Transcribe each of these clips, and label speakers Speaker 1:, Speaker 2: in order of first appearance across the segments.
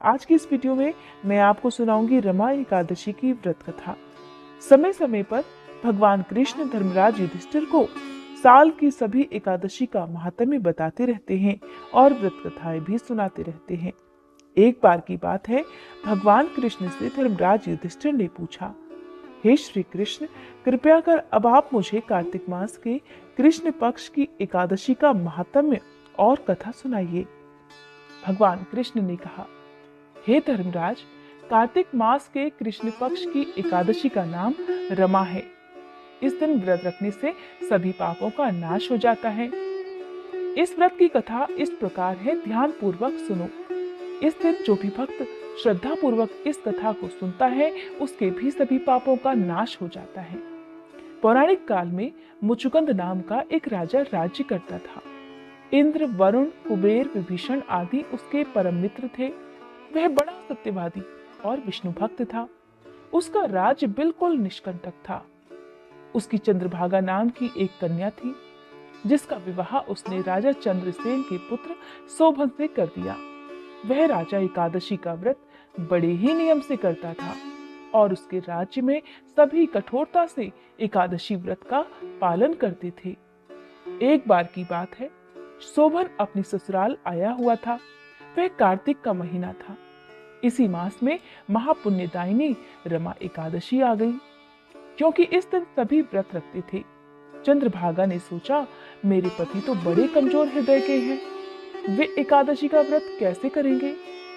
Speaker 1: आज की इस वीडियो में मैं आपको सुनाऊंगी रमा एकादशी की व्रत कथा। समय समय पर भगवान कृष्ण धर्मराज युधिष्ठिर को साल की सभी एकादशी का महात्म्य बताते रहते हैं और व्रत कथाएं भी सुनाते रहते हैं। एक बार की बात है, भगवान कृष्ण से धर्मराज युधिष्ठिर ने पूछा, हे श्री कृष्ण, कृपया कर अब आप मुझे कार्तिक मास के कृष्ण पक्ष की एकादशी का महात्म्य और कथा सुनाइए। भगवान कृष्ण ने कहा, हे धर्मराज, कार्तिक मास के कृष्ण पक्ष की एकादशी का नाम रमा है। इस दिन व्रत रखने से सभी पापों का नाश हो जाता है। इस व्रत की कथा इस प्रकार है, ध्यान पूर्वक सुनो। इस दिन जो भी भक्त श्रद्धा पूर्वक इस कथा को सुनता है, उसके भी सभी पापों का नाश हो जाता है। पौराणिक काल में मुचुकुंद नाम का एक राजा राज्य करता था। इंद्र, वरुण, कुबेर, विभीषण आदि उसके परम मित्र थे। वह बड़ा सत्यवादी और विष्णु भक्त था। उसका राज्य बिल्कुल निष्कंटक था। उसकी चंद्रभागा नाम की एक कन्या थी, जिसका विवाह उसने राजा चंद्रसेन के पुत्र शोभन से कर दिया। वह राजा एकादशी का व्रत बड़े ही नियम से करता था और उसके राज्य में सभी कठोरता से एकादशी व्रत का पालन करते थे। एक बार की बात है, शोभन अपनी ससुराल आया हुआ था। वह कार्तिक का महीना था। इसी मास में महापुण्यदायिनी रमा एकादशी आ गई। क्योंकि इस दिन सभी व्रत रखते थे, चंद्रभागा ने सोचा, मेरे पति तो बड़े कमजोर हृदय के हैं, वे एकादशी का व्रत कैसे करेंगे,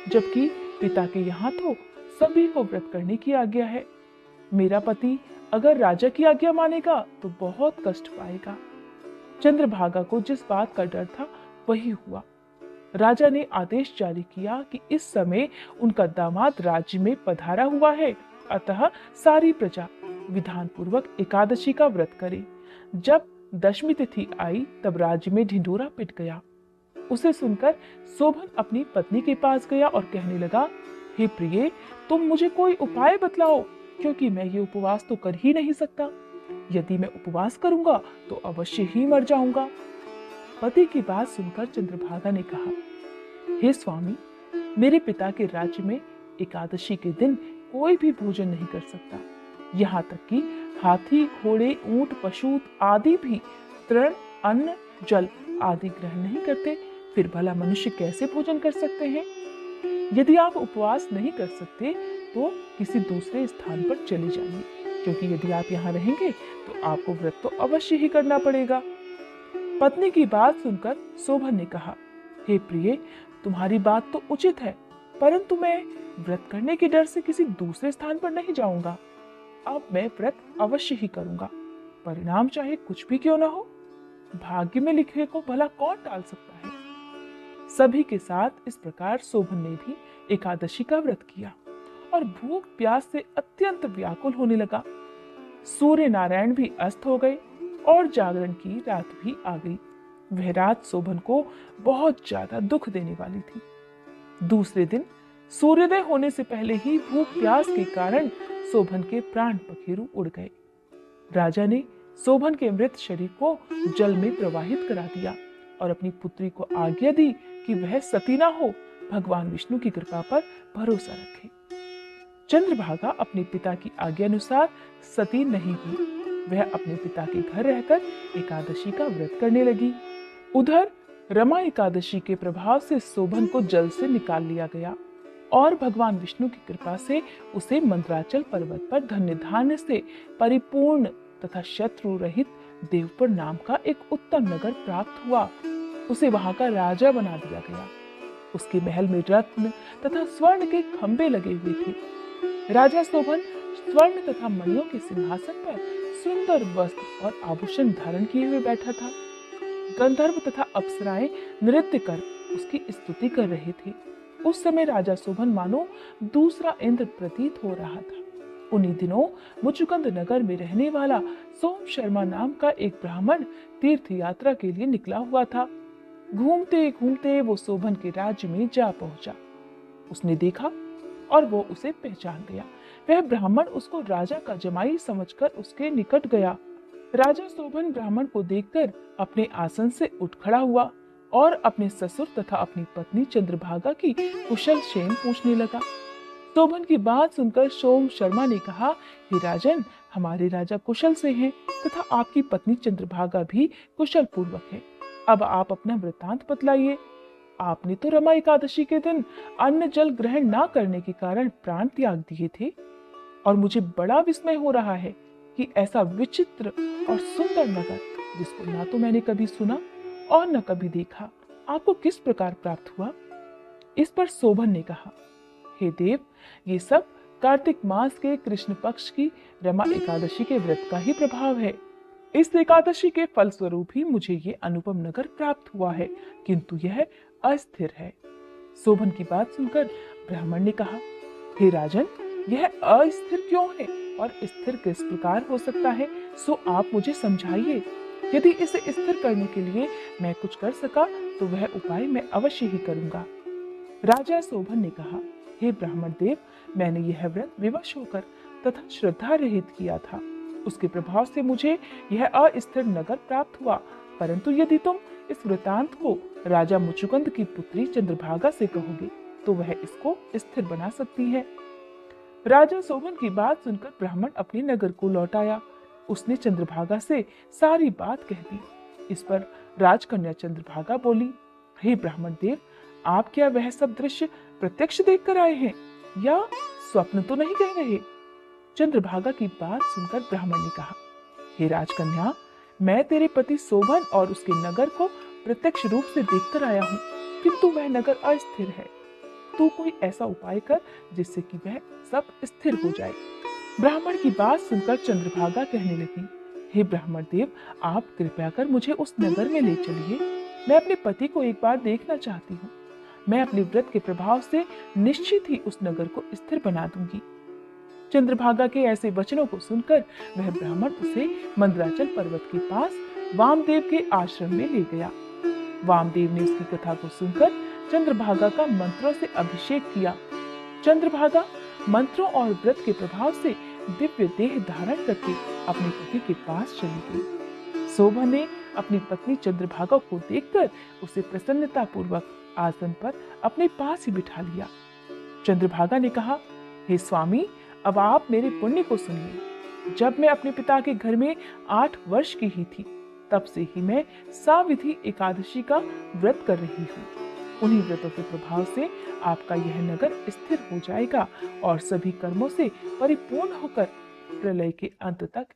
Speaker 1: जबकि पिता के यहाँ तो सभी को व्रत करने की आज्ञा है। मेरा पति अगर राजा की आज्ञा मानेगा तो बहुत कष्ट पाएगा। चंद्रभागा को जिस बात का डर था वही हुआ। राजा ने आदेश जारी किया कि इस समय उनका दामाद राज्य में पधारा हुआ है, अतः सारी प्रजा विधान पूर्वक एकादशी का व्रत करे। जब दशमी तिथि आई तब राज्य में ढिंढोरा पिट गया। उसे सुनकर शोभन अपनी पत्नी के पास गया और कहने लगा, हे प्रिय, तुम मुझे कोई उपाय बतलाओ, क्योंकि मैं ये उपवास तो कर ही नहीं सकता। यदि मैं उपवास करूंगा तो अवश्य ही मर जाऊंगा। पति की बात सुनकर चंद्रभागा ने कहा, हे स्वामी, मेरे पिता के राज्य में एकादशी के दिन कोई भी भोजन नहीं कर सकता। यहाँ तक कि हाथी, घोड़े, ऊंट, पशु आदि भी तृण, अन्न, जल आदि ग्रहण नहीं करते। फिर भला मनुष्य कैसे भोजन कर सकते हैं? यदि आप उपवास नहीं कर सकते तो किसी दूसरे स्थान पर चले जाइए, क्योंकि यदि आप यहाँ रहेंगे तो आपको व्रत तो अवश्य ही करना पड़ेगा। पत्नी की बात सुनकर शोभन ने कहा, हे प्रिय, तुम्हारी बात तो उचित है, परंतु मैं व्रत करने के डर से किसी दूसरे स्थान पर नहीं जाऊंगा। अब मैं व्रत अवश्य ही करूंगा, परिणाम चाहे कुछ भी क्यों न हो। भाग्य में लिखे को भला कौन टाल सकता है। सभी के साथ इस प्रकार शोभन ने भी एकादशी का व्रत किया और भूख प्यास से अत्यंत व्याकुल होने लगा। सूर्य नारायण भी अस्त हो गए और जागरण की रात भी आ गई। वह रात शोभन को बहुत ज्यादा दुख देने वाली थी। दूसरे दिन सूर्योदय होने से पहले ही भूख प्यास के कारण शोभन के प्राण पखेरु उड़ गए। राजा ने शोभन के मृत शरीर को जल में प्रवाहित करा दिया और अपनी पुत्री को आज्ञा दी कि वह सती ना हो, भगवान विष्णु की कृपा पर भरोसा रखे। चंद्रभागा अपने पिता की आज्ञा अनुसार सती नहीं हुई। वह अपने पिता के घर रहकर एकादशी का व्रत करने लगी। उधर रमा एकादशी के प्रभाव से शोभन को जल से निकाल लिया गया और भगवान विष्णु की कृपा से उसे मंदराचल पर्वत पर धन्य धान्य से परिपूर्ण तथा शत्रु रहित देवपुर नाम का एक उत्तम नगर प्राप्त हुआ। उसे वहां का राजा बना दिया गया। उसके महल में रत्न तथा स्वर्ण के खंभे लगे हुए थे। राजा शोभन स्वर्ण तथा मणियों के सिंहासन पर सुंदर वस्त्र और आभूषण धारण किए हुए बैठा था। गंधर्व तथा अप्सराएं नृत्य कर उसकी स्तुति कर रहे थे। उस समय राजा शोभन मानो दूसरा इंद्र प्रतीत हो रहा था। उन्हीं दिनों मुचुकुंद नगर में रहने वाला सोम शर्मा नाम का एक ब्राह्मण तीर्थ यात्रा के लिए निकला हुआ था। घूमते घूमते वो शोभन के राज्य में जा पहुंचा। उसने देखा और वो उसे पहचान गया। वह ब्राह्मण उसको राजा का जमाई समझकर उसके निकट गया। राजा शोभन ब्राह्मण को देखकर अपने आसन से उठ खड़ा हुआ। और अपने ससुर तथा अपनी पत्नी चंद्रभागा की कुशल क्षेम पूछने लगा। शोभन की बात सुनकर सोम शर्मा ने कहा, हे राजन, हमारे राजा कुशल से हैं तथा आपकी पत्नी चंद्रभागा भी कुशल पूर्वक है। अब आप अपना वृतांत बतलाइए। आपने तो रमा एकादशी के दिन अन्न जल ग्रहण ना करने के कारण प्राण त्याग दिए थे, और मुझे बड़ा विस्मय हो रहा है कि ऐसा विचित्र और सुंदर नगर, जिसको ना तो मैंने कभी सुना और न कभी देखा, आपको किस प्रकार प्राप्त हुआ। इस पर शोभन ने कहा, हे देव, ये सब कार्तिक मास के कृष्ण पक्ष की रमा एकादशी के व्रत का ही प्रभाव है। इस एकादशी के फलस्वरूप ही मुझे ये अनुपम नगर प्राप्त हुआ है, किंतु यह अस्थिर है। शोभन की बात सुनकर ब्राह्मण ने कहा, हे राजन, यह अस्थिर क्यों है और स्थिर किस प्रकार हो सकता है, सो आप मुझे समझाइए। यदि इसे स्थिर करने के लिए मैं कुछ कर सका तो वह उपाय मैं अवश्य ही करूंगा। राजा शोभन ने कहा, हे ब्राह्मण देव, मैंने यह व्रत विवश होकर तथा श्रद्धा रहित किया था। उसके प्रभाव से मुझे यह अस्थिर नगर प्राप्त हुआ, परंतु यदि तुम इस वृतांत को राजा मुचुकुंद की पुत्री चंद्रभागा से कहोगे तो वह इसको स्थिर बना सकती है। राजा शोभन की बात सुनकर ब्राह्मण अपने नगर को लौट आया। उसने चंद्रभागा से सारी बात कह दी। इस पर राजकन्या चंद्रभागा बोली, हे ब्राह्मण देव, आप क्या वह सब दृश्य प्रत्यक्ष देखकर आए हैं या स्वप्न तो नहीं कह रहे। चंद्रभागा की बात सुनकर ब्राह्मण ने कहा, हे राजकन्या, मैं तेरे पति शोभन और उसके नगर को प्रत्यक्ष रूप से देखकर आया हूँ, किंतु वह नगर अस्थिर है। तू कोई ऐसा उपाय कर जिससे कि वह सब स्थिर हो जाए। ब्राह्मण की बात सुनकर चंद्रभागा कहने लगी, हे ब्राह्मण देव, आप कृपया कर मुझे उस नगर में ले चलिए। मैं अपने पति को एक बार देखना चाहती हूँ। मैं अपने व्रत के प्रभाव से निश्चित ही उस नगर को स्थिर बना दूंगी। चंद्रभागा के ऐसे वचनों को सुनकर वह ब्राह्मण उसे मंदराचल पर्वत के पास वामदेव के आश्रम में ले गया। वामदेव ने उसकी कथा को सुनकर चंद्रभागा का मंत्रों से अभिषेक किया। चंद्रभागा मंत्रों और व्रत के प्रभाव से दिव्य देह धारण करके अपने पति के पास चली गई। शोभा ने अपनी पत्नी चंद्रभागा को देखकर उसे प्रसन्नता पूर्वक आसन पर अपने पास ही बिठा लिया। चंद्रभागा ने कहा, हे स्वामी, अब आप मेरे पुण्य को सुनिए। जब मैं अपने पिता के घर में 8 वर्ष की ही थी, तब से ही मैं साविधि एकादशी का व्रत कर रही हूँ। उन्हीं व्रतों के प्रभाव से आपका यह नगर स्थिर हो जाएगा और सभी कर्मों से परिपूर्ण होकर प्रलय के अंत तक